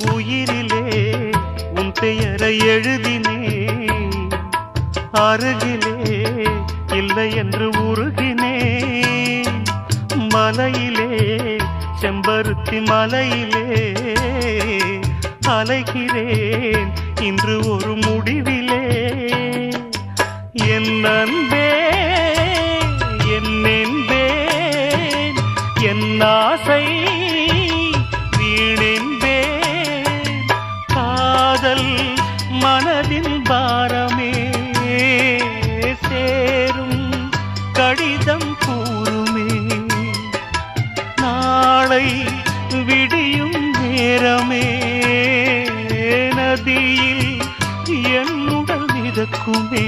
உயிரிலே உன் பெயரை எழுதினேன், அருகிலே இல்லை என்று உருகினேன். மலையிலே செம்பருத்தி மலையிலே அலைகிறேன் இன்று ஒரு முடிவிலே. என் அன்பே என் என்பேன், என் ஆசை வீணென்பேன். காதல் மனதின் பாரமே சேரும் கடிதம் கூறுமே. நாளை விடியும் நேரமே நதியில் என்னுடன் மிதக்குமே.